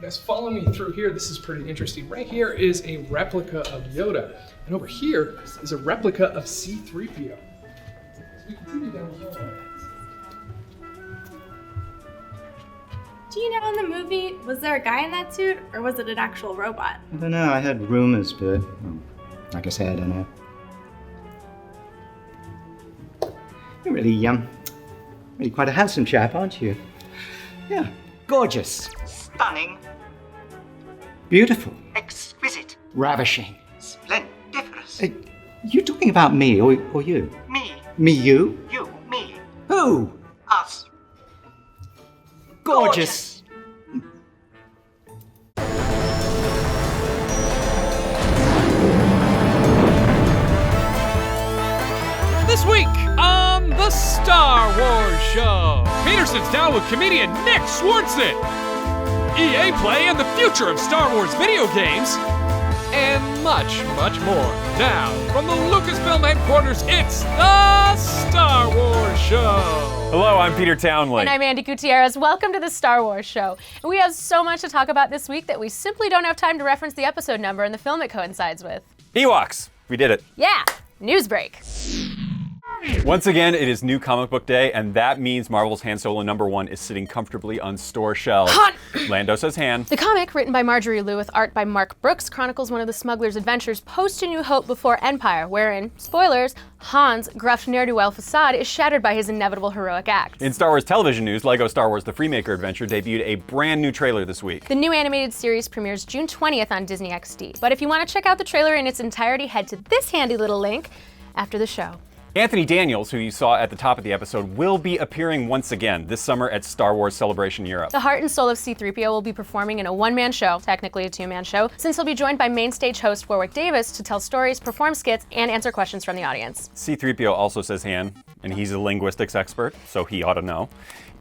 Guys, follow me through here. This is pretty interesting. Right here is a replica of Yoda, and over here is a replica of C-3PO. As we continue down the hallway. Do you know in the movie, was there a guy in that suit, or was it an actual robot? I don't know, I heard rumors, but like I say, I don't know. You're really quite a handsome chap, aren't you? Yeah, gorgeous. Stunning. Beautiful. Exquisite. Ravishing. Splendiferous. You talking about me or you? Me. Me, you? You, me. Who? Us. Gorgeous. This week on the Star Wars Show, Peter sits down with comedian Nick Swardson. EA Play and the future of Star Wars video games, and much, much more. Now, from the Lucasfilm headquarters, it's the Star Wars Show. Hello, I'm Peter Townley. And I'm Andy Gutierrez. Welcome to the Star Wars Show. And we have so much to talk about this week that we simply don't have time to reference the episode number and the film it coincides with. Ewoks. We did it. Yeah, news break. Once again, it is New Comic Book Day, and that means Marvel's Han Solo #1 is sitting comfortably on store shelves. Han! Lando says Han. The comic, written by Marjorie Liu with art by Mark Brooks, chronicles one of the smuggler's adventures post A New Hope before Empire, wherein, spoilers, Han's gruff ne'er-do-well facade is shattered by his inevitable heroic act. In Star Wars television news, LEGO Star Wars The Freemaker Adventure debuted a brand new trailer this week. The new animated series premieres June 20th on Disney XD. But if you want to check out the trailer in its entirety, head to this handy little link after the show. Anthony Daniels, who you saw at the top of the episode, will be appearing once again this summer at Star Wars Celebration Europe. The heart and soul of C-3PO will be performing in a one-man show, technically a two-man show, since he'll be joined by main stage host Warwick Davis to tell stories, perform skits, and answer questions from the audience. C-3PO also says Han, and he's a linguistics expert, so he ought to know.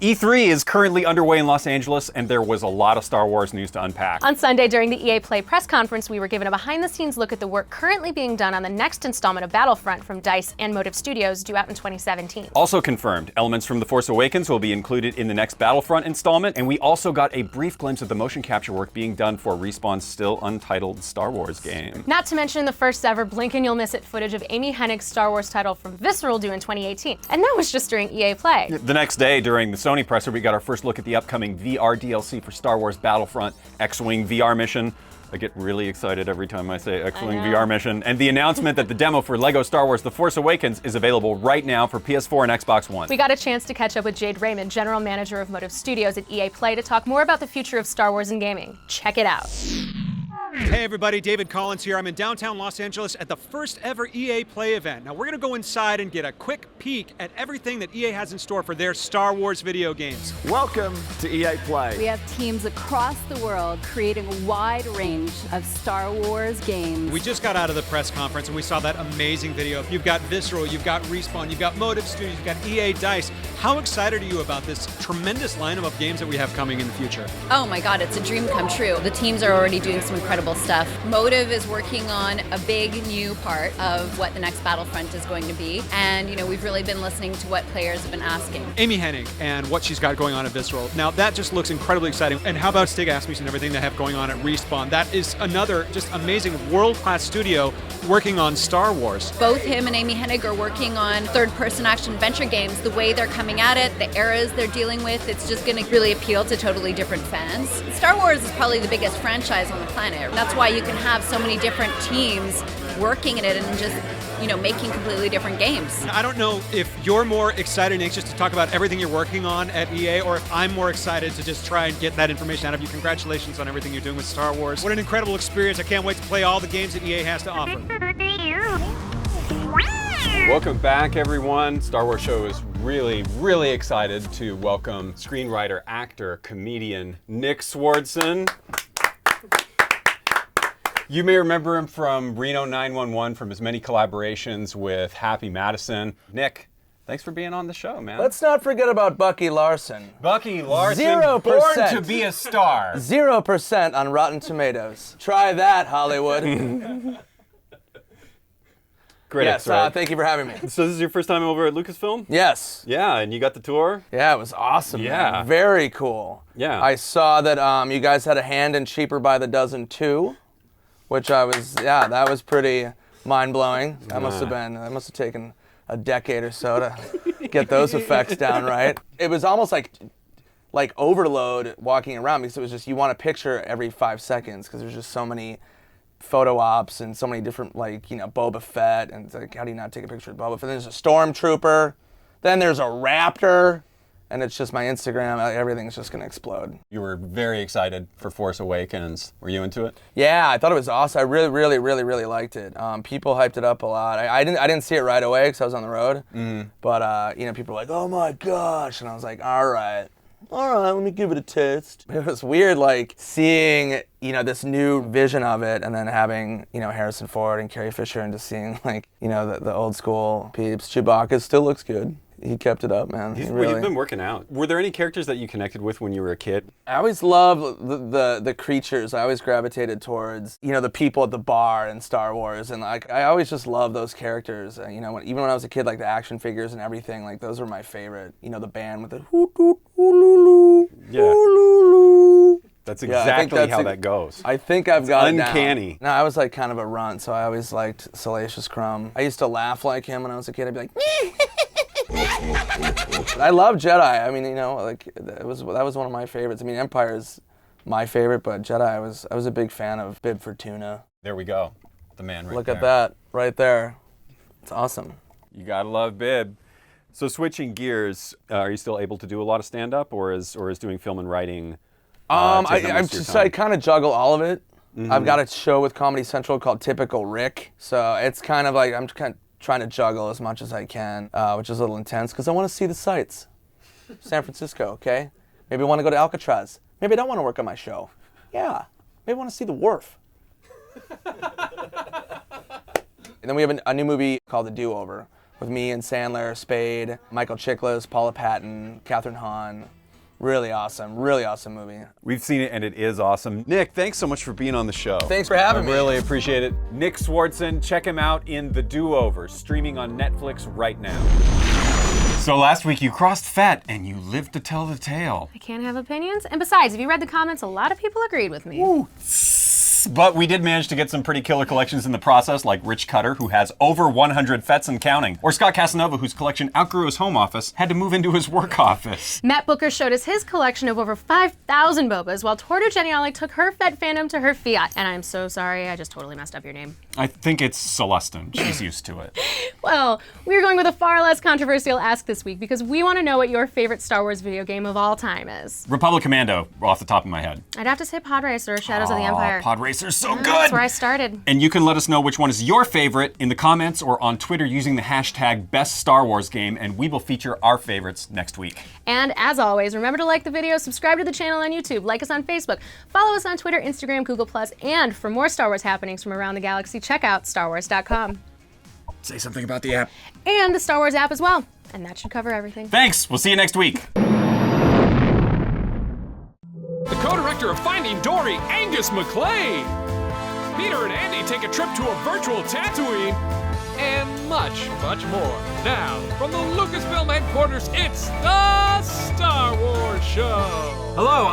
E3 is currently underway in Los Angeles, and there was a lot of Star Wars news to unpack. On Sunday, during the EA Play press conference, we were given a behind-the-scenes look at the work currently being done on the next installment of Battlefront from DICE and Motive Studios, due out in 2017. Also confirmed, elements from The Force Awakens will be included in the next Battlefront installment, and we also got a brief glimpse of the motion capture work being done for Respawn's still untitled Star Wars game. Not to mention the first ever blink and you'll miss it footage of Amy Hennig's Star Wars title from Visceral due in 2018. And that was just during EA Play. The next day, during the Sony presser, we got our first look at the upcoming VR DLC for Star Wars Battlefront X-Wing VR mission. I get really excited every time I say X-Wing VR mission. And the announcement that the demo for LEGO Star Wars The Force Awakens is available right now for PS4 and Xbox One. We got a chance to catch up with Jade Raymond, general manager of Motive Studios at EA Play, to talk more about the future of Star Wars and gaming. Check it out. Hey everybody, David Collins here. I'm in downtown Los Angeles at the first ever EA Play event. Now we're gonna go inside and get a quick peek at everything that EA has in store for their Star Wars video games. Welcome to EA Play. We have teams across the world creating a wide range of Star Wars games. We just got out of the press conference and we saw that amazing video. You've got Visceral, you've got Respawn, you've got Motive Studios, you've got EA DICE. How excited are you about this tremendous lineup of games that we have coming in the future? Oh my God, it's a dream come true. The teams are already doing some incredible stuff. Motive is working on a big new part of what the next Battlefront is going to be. And, you know, we've really been listening to what players have been asking. Amy Hennig and what she's got going on at Visceral. Now that just looks incredibly exciting. And how about Stig Asmussen and everything they have going on at Respawn? That is another just amazing world-class studio working on Star Wars. Both him and Amy Hennig are working on third-person action-adventure games. The way they're coming at it, the eras they're dealing with, it's just going to really appeal to totally different fans. Star Wars is probably the biggest franchise on the planet. That's why you can have so many different teams working in it and just, you know, making completely different games. I don't know if you're more excited and anxious to talk about everything you're working on at EA, or if I'm more excited to just try and get that information out of you. Congratulations on everything you're doing with Star Wars. What an incredible experience. I can't wait to play all the games that EA has to offer. Welcome back, everyone. Star Wars Show is really excited to welcome screenwriter, actor, comedian Nick Swardson. You may remember him from Reno 911, from his many collaborations with Happy Madison. Nick, thanks for being on the show, man. Let's not forget about Bucky Larson. Bucky Larson, 0%. born to be a star. 0% on Rotten Tomatoes. Try that, Hollywood. critics, Yes, right? thank you for having me. So this is your first time over at Lucasfilm? Yes. Yeah, and you got the tour? Yeah, it was awesome. Yeah. Man. Very cool. Yeah. I saw that you guys had a hand in Cheaper by the Dozen 2, which that was pretty mind-blowing. That must have taken a decade or so to get those effects down right. It was almost like overload walking around, because it was just, you want a picture every 5 seconds, because there's just so many photo ops and so many different, Boba Fett, and it's like, how do you not take a picture of Boba Fett? Then there's a stormtrooper, then there's a raptor, and it's just my Instagram, everything's just gonna explode. You were very excited for Force Awakens. Were you into it? Yeah, I thought it was awesome. I really, really, really, really liked it. People hyped it up a lot. I didn't see it right away because I was on the road, but people were like, oh my gosh, and I was like, all right, let me give it a taste. It was weird, seeing, this new vision of it, and then having, Harrison Ford and Carrie Fisher, and just seeing, the old school peeps. Chewbacca still looks good. He kept it up, man. You've been working out. Were there any characters that you connected with when you were a kid? I always loved the creatures. I always gravitated towards, the people at the bar in Star Wars, and I always just loved those characters. Even when I was a kid, the action figures and everything, those were my favorite. The band with the hoot hoot hoolulu, hoolulu. That's exactly how that goes. I think I've got it down. Uncanny. No, I was kind of a runt, so I always liked Salacious Crumb. I used to laugh like him when I was a kid. I'd be like, I love Jedi. I mean, that was one of my favorites. I mean, Empire is my favorite, but Jedi, I was a big fan of Bib Fortuna. There we go. The man right Look there. at that, right there. It's awesome. You gotta love Bib. So switching gears, are you still able to do a lot of stand-up, or is doing film and writing? I kind of juggle all of it. I've got a show with Comedy Central called Typical Rick, so it's kind of I'm kind of trying to juggle as much as I can, which is a little intense because I want to see the sights. San Francisco, okay? Maybe I want to go to Alcatraz. Maybe I don't want to work on my show. Yeah, maybe I want to see the wharf. And then we have a new movie called The Do-Over with me and Sandler, Spade, Michael Chiklis, Paula Patton, Katherine Hahn. Really awesome movie. We've seen it, and it is awesome. Nick, thanks so much for being on the show. Thanks for having me. I really appreciate it. Nick Swardson, check him out in The Do-Over, streaming on Netflix right now. So last week you crossed Fett, and you lived to tell the tale. I can't have opinions. And besides, if you read the comments, a lot of people agreed with me. Ooh. But we did manage to get some pretty killer collections in the process, like Rich Cutter, who has over 100 Fets and counting, or Scott Casanova, whose collection outgrew his home office, had to move into his work office. Matt Booker showed us his collection of over 5,000 Bobas, while Torto Geniali took her Fett fandom to her Fiat. And I'm so sorry, I just totally messed up your name. I think it's Celestin. She's used to it. Well, we're going with a far less controversial ask this week because we want to know what your favorite Star Wars video game of all time is. Republic Commando, off the top of my head. I'd have to say Pod Racer, Shadows of the Empire. Pod Racer's so good! That's where I started. And you can let us know which one is your favorite in the comments or on Twitter using the hashtag #BestStarWarsGame, and we will feature our favorites next week. And as always, remember to like the video, subscribe to the channel on YouTube, like us on Facebook, follow us on Twitter, Instagram, Google+, and for more Star Wars happenings from around the galaxy, check out StarWars.com. Say something about the app. And the Star Wars app as well. And that should cover everything. Thanks. We'll see you next week. The co-director of Finding Dory, Angus MacLean. Peter and Andy take a trip to a virtual Tatooine. And much, much more. Now, from the Lucasfilm headquarters, it's the Star Wars Show. Hello,